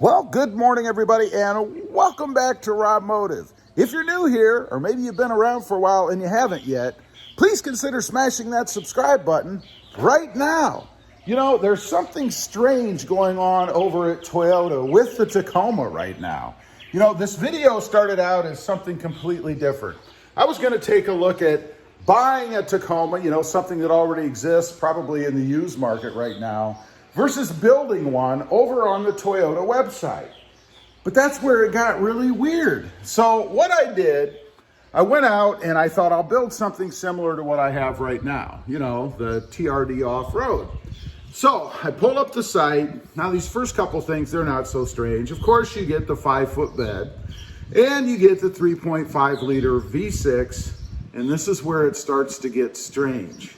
Well, good morning, everybody, and welcome back to RobMotive. If you're new here, or maybe you've been around for a while and you haven't yet, please consider smashing that subscribe button right now. You know, there's something strange going on over at Toyota with the Tacoma right now. You know, this video started out as something completely different. I was going to take a look at buying a Tacoma, you know, something that already exists probably in the used market right now, versus building one over on the Toyota website. But that's where it got really weird. So what I did, I went out and I thought I'll build something similar to what I have right now, you know, the TRD off-road. So I pull up the site. Now these first couple things, they're not so strange. Of course, you get the 5-foot bed and you get the 3.5 liter V6, and this is where it starts to get strange.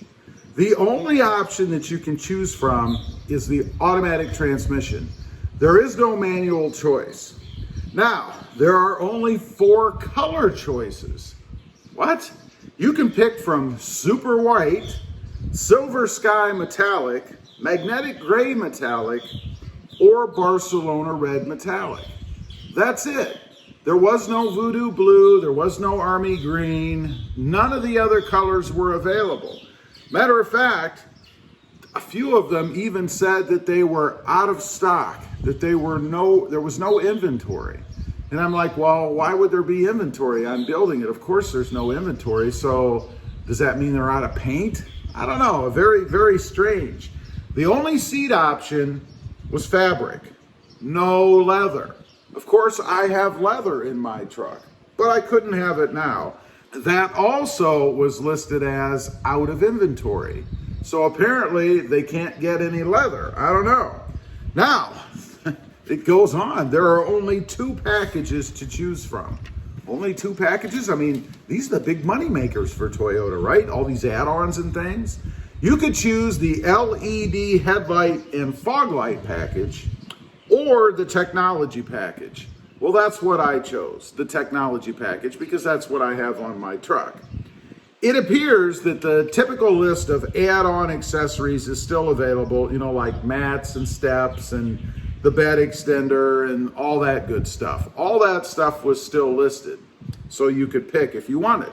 The only option that you can choose from is the automatic transmission. There is no manual choice. Now, there are only 4 color choices. What? You can pick from super white, silver sky metallic, magnetic gray metallic, or Barcelona red metallic. That's it. There was no voodoo blue, there was no army green, none of the other colors were available. Matter of fact, a few of them even said that they were out of stock, that there was no inventory. And I'm like, well, why would there be inventory? I'm building it. Of course there's no inventory. So does that mean they're out of paint? I don't know. Very, very strange. The only seat option was fabric, no leather. Of course, I have leather in my truck, but I couldn't have it now. That also was listed as out of inventory. So apparently they can't get any leather. I don't know. Now, it goes on. There are only 2 packages to choose from. Only 2 packages? I mean, these are the big money makers for Toyota, right? All these add-ons and things. You could choose the LED headlight and fog light package or the technology package. Well, that's what I chose, the technology package, because that's what I have on my truck. It appears that the typical list of add-on accessories is still available, you know, like mats and steps and the bed extender and all that good stuff. All that stuff was still listed, so you could pick if you wanted.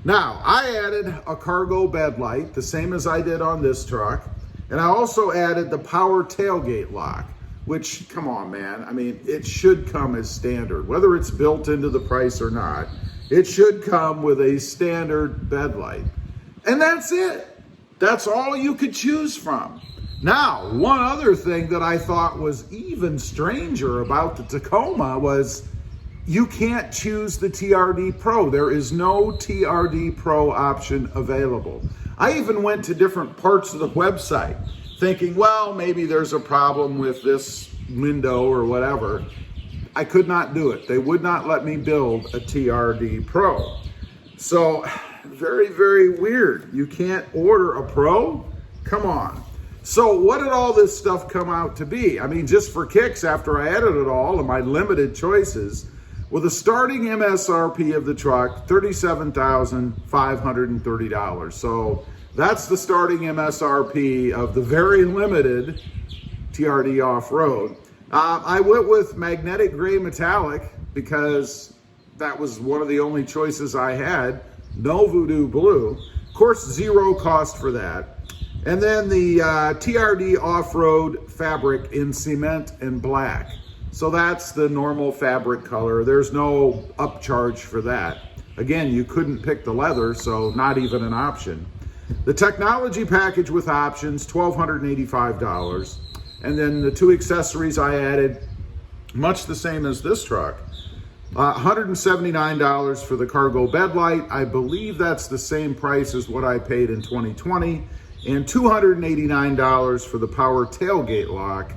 Now, I added a cargo bed light, the same as I did on this truck, and I also added the power tailgate lock, which, come on, man. I mean, it should come as standard. Whether it's built into the price or not, it should come with a standard bed light. And that's it. That's all you could choose from. Now, one other thing that I thought was even stranger about the Tacoma was you can't choose the TRD Pro. There is no TRD Pro option available. I even went to different parts of the website thinking, well, maybe there's a problem with this window or whatever. I could not do it. They would not let me build a TRD Pro. So very, very weird. You can't order a Pro? Come on. So what did all this stuff come out to be? I mean, just for kicks, after I added it all and my limited choices, with a starting MSRP of the truck, $37,530. So that's the starting MSRP of the very limited TRD off-road. I went with magnetic gray metallic because that was one of the only choices I had. No voodoo blue. Of course, 0 cost for that. And then the TRD off-road fabric in cement and black. So that's the normal fabric color. There's no upcharge for that. Again, you couldn't pick the leather, so not even an option. The technology package with options, $1,285. And then the 2 accessories I added, much the same as this truck. $179 for the cargo bed light. I believe that's the same price as what I paid in 2020. And $289 for the power tailgate lock.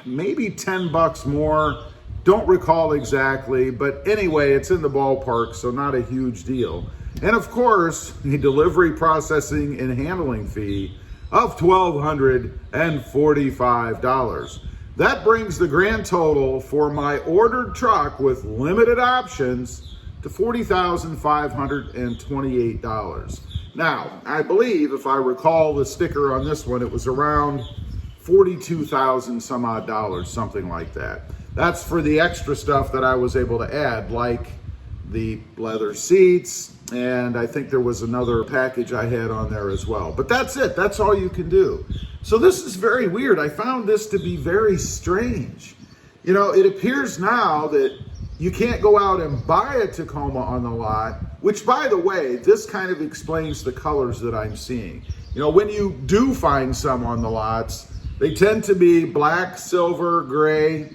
Maybe 10 bucks more. Don't recall exactly, but anyway, it's in the ballpark, so not a huge deal. And of course, the delivery, processing, and handling fee of $1,245. That brings the grand total for my ordered truck with limited options to $40,528. Now, I believe, if I recall the sticker on this one, it was around $42,000 some odd dollars, something like that. That's for the extra stuff that I was able to add, like the leather seats, and I think there was another package I had on there as well. But that's it, that's all you can do. So this is very weird. I found this to be very strange. You know, it appears now that you can't go out and buy a Tacoma on the lot, which, by the way, this kind of explains the colors that I'm seeing. You know, when you do find some on the lots, they tend to be black, silver, gray,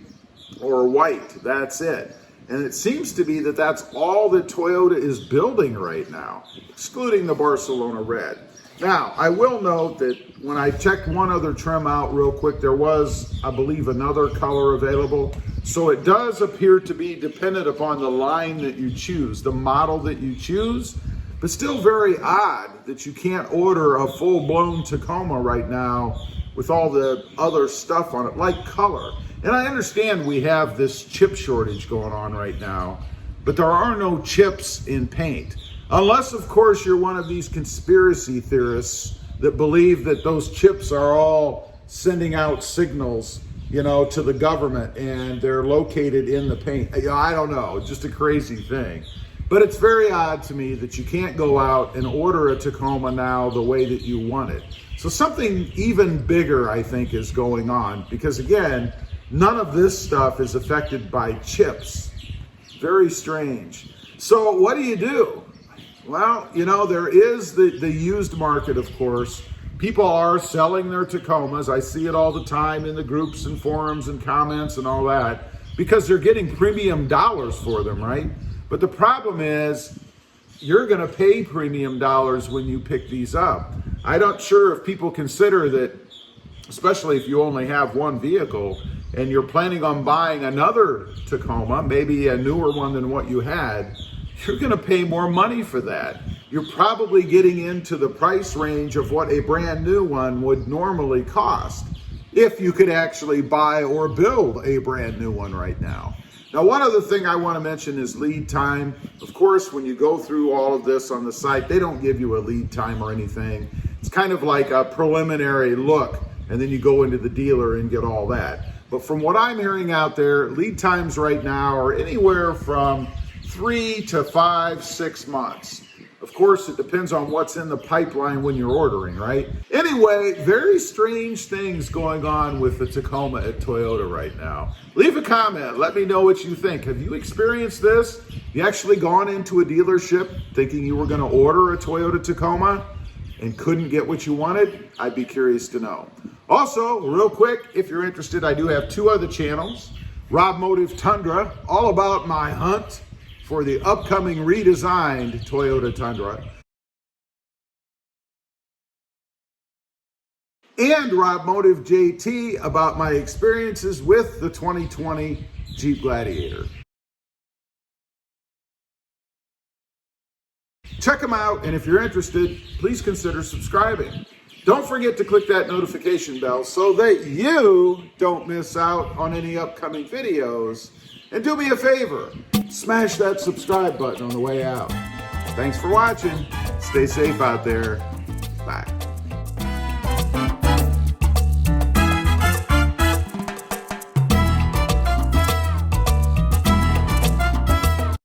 or white. That's it. And it seems to be that that's all that Toyota is building right now, excluding the Barcelona red. Now, I will note that when I checked one other trim out real quick, there was, I believe, another color available. So it does appear to be dependent upon the line that you choose, the model that you choose, but still very odd that you can't order a full-blown Tacoma right now with all the other stuff on it, like color. And I understand we have this chip shortage going on right now, but there are no chips in paint. Unless, of course, you're one of these conspiracy theorists that believe that those chips are all sending out signals, you know, to the government, and they're located in the paint. I don't know, just a crazy thing. But it's very odd to me that you can't go out and order a Tacoma now the way that you want it. So something even bigger, I think, is going on, because again, none of this stuff is affected by chips. Very strange. So what do you do? Well, you know, there is the used market, of course. People are selling their Tacomas. I see it all the time in the groups and forums and comments and all that, because they're getting premium dollars for them, right? But the problem is, you're going to pay premium dollars when you pick these up. I'm not sure if people consider that, especially if you only have one vehicle and you're planning on buying another Tacoma, maybe a newer one than what you had, you're going to pay more money for that. You're probably getting into the price range of what a brand new one would normally cost, if you could actually buy or build a brand new one right now. Now, one other thing I want to mention is lead time. Of course, when you go through all of this on the site, they don't give you a lead time or anything. It's kind of like a preliminary look, and then you go into the dealer and get all that. But from what I'm hearing out there, lead times right now are anywhere from 3 to 5, 6 months. Of course, it depends on what's in the pipeline when you're ordering, right? Anyway, very strange things going on with the Tacoma at Toyota right now. Leave a comment. Let me know what you think. Have you experienced this? You actually gone into a dealership thinking you were going to order a Toyota Tacoma and couldn't get what you wanted? I'd be curious to know. Also, real quick, if you're interested, I do have 2 other channels. RobMotive Tundra, all about my hunt for the upcoming redesigned Toyota Tundra. And RobMotive JT, about my experiences with the 2020 Jeep Gladiator. Check them out, and if you're interested, please consider subscribing. Don't forget to click that notification bell so that you don't miss out on any upcoming videos. And do me a favor, smash that subscribe button on the way out. Thanks for watching. Stay safe out there. Bye.